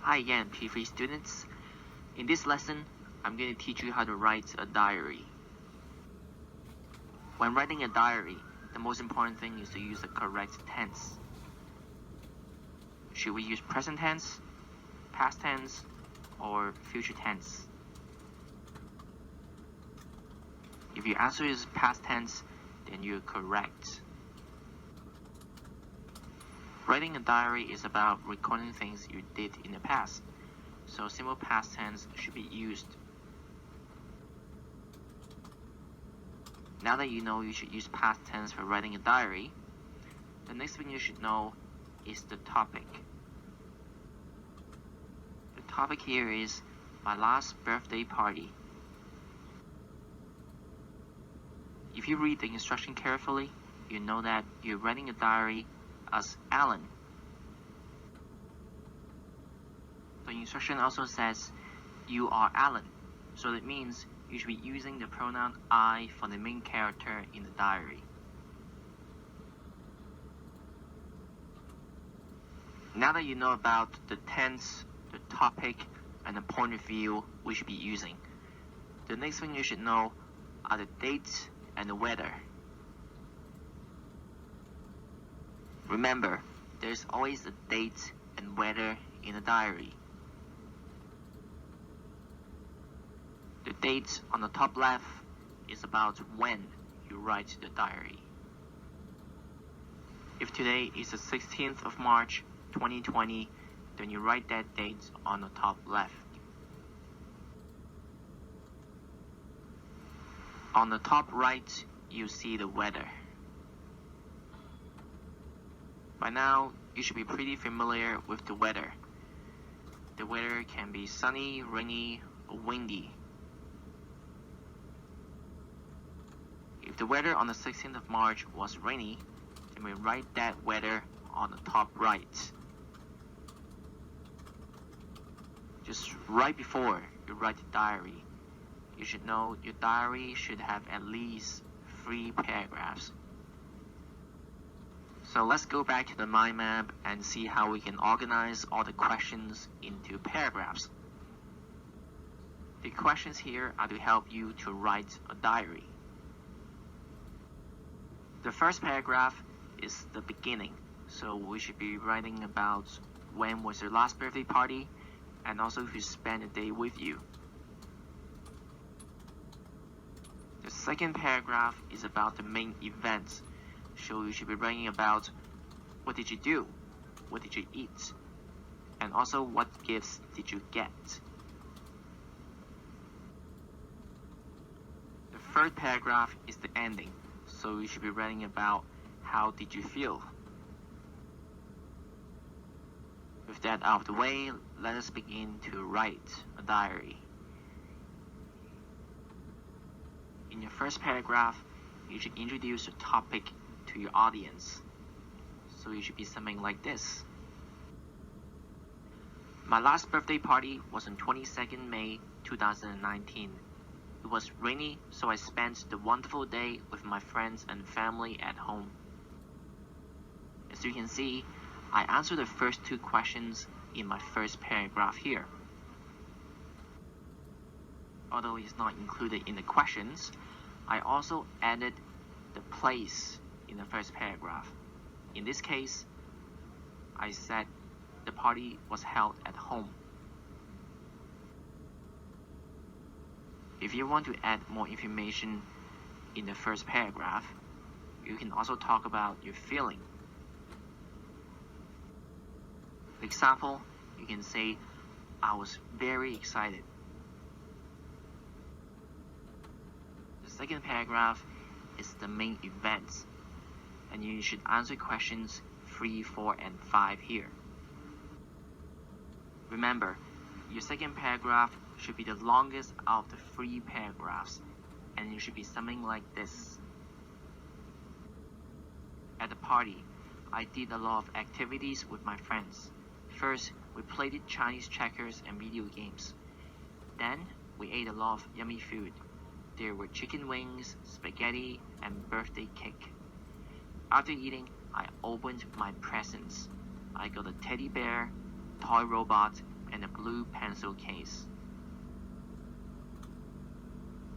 Hi again, P3 students. In this lesson, I'm going to teach you how to write a diary. When writing a diary, the most important thing is to use the correct tense. Should we use present tense, past tense, or future tense? If your answer is past tense, then you're correct. Writing a diary is about recording things you did in the past, so simple past tense should be used. Now that you know you should use past tense for writing a diary, the next thing you should know is the topic. The topic here is my last birthday party. If you read the instruction carefully, you know that you're writing a diary as Alan. The instruction also says you are Alan, so that means you should be using the pronoun I for the main character in the diary. Now that you know about the tense, the topic, and the point of view we should be using, the next thing you should know are the dates and the weather. Remember, there's always a date and weather in a diary. The date on the top left is about when you write the diary. If today is the 16th of March, 2020, then you write that date on the top left. On the top right, you see the weather. By now, you should be pretty familiar with the weather. The weather can be sunny, rainy, or windy. If the weather on the 16th of March was rainy, then we write that weather on the top right. Just right before you write the diary, you should know your diary should have at least 3 paragraphs. So let's go back to the mind map and see how we can organize all the questions into paragraphs. The questions here are to help you to write a diary. The first paragraph is the beginning, so we should be writing about when was your last birthday party and also who spent the day with you. The second paragraph is about the main event. So you should be writing about what did you do, what did you eat, and also what gifts did you get. The third paragraph is the ending, so you should be writing about how did you feel. With that out of the way, let us begin to write a diary. In your first paragraph, you should introduce the topic to your audience. So you should be something like this. My last birthday party was on 22nd May 2019. It was rainy, so I spent the wonderful day with my friends and family at home. As you can see, I answered the first 2 questions in my first paragraph here. Although it's not included in the questions, I also added the place in the first paragraph. In this case, I said the party was held at home. If you want to add more information in the first paragraph, you can also talk about your feeling. For example, you can say, I was very excited. The second paragraph is the main events, and you should answer questions 3, 4, and 5 here. Remember, your second paragraph should be the longest out of the 3 paragraphs, and it should be something like this. At the party, I did a lot of activities with my friends. First, we played Chinese checkers and video games. Then, we ate a lot of yummy food. There were chicken wings, spaghetti, and birthday cake. After eating, I opened my presents. I got a teddy bear, toy robot, and a blue pencil case.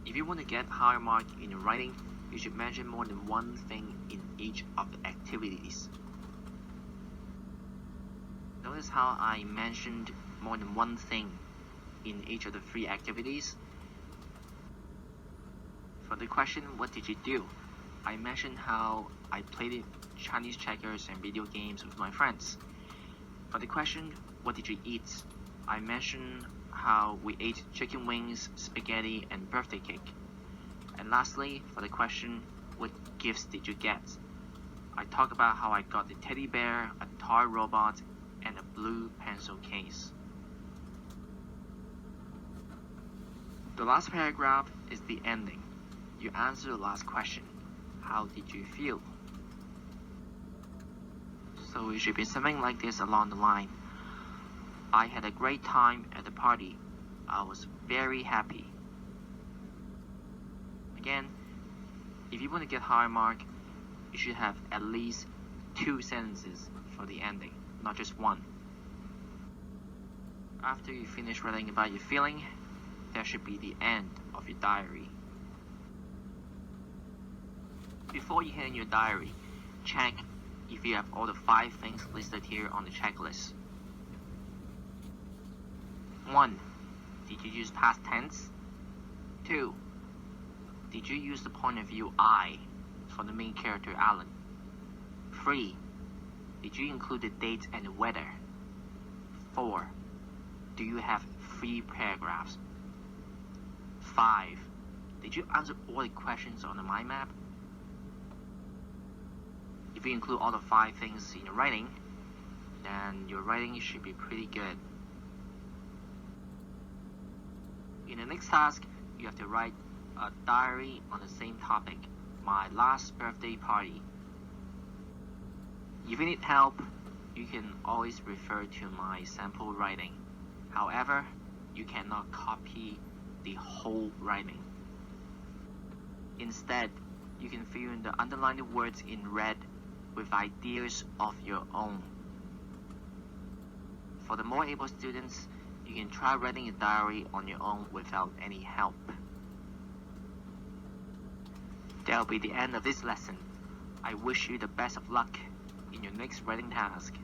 If you want to get higher mark in your writing, you should mention more than one thing in each of the activities. Notice how I mentioned more than one thing in each of the 3 activities. For the question, what did you do? I mentioned how I played Chinese checkers and video games with my friends. For the question, what did you eat? I mentioned how we ate chicken wings, spaghetti, and birthday cake. And lastly, for the question, what gifts did you get? I talk about how I got a teddy bear, a toy robot, and a blue pencil case. The last paragraph is the ending. You answer the last question. How did you feel? So it should be something like this along the line. I had a great time at the party. I was very happy. Again, if you want to get higher mark, you should have at least 2 sentences for the ending, not just one. After you finish writing about your feeling, that should be the end of your diary. Before you hand your diary, check if you have all the 5 things listed here on the checklist. 1. Did you use past tense? 2. Did you use the point of view I for the main character Alan? 3. Did you include the date and the weather? 4. Do you have 3 paragraphs? 5. Did you answer all the questions on the mind map? If you include all the 5 things in your writing, then your writing should be pretty good. In the next task, you have to write a diary on the same topic, my last birthday party. If you need help, you can always refer to my sample writing. However, you cannot copy the whole writing. Instead, you can fill in the underlined words in red with ideas of your own. For the more able students, you can try writing a diary on your own without any help. That'll be the end of this lesson. I wish you the best of luck in your next writing task.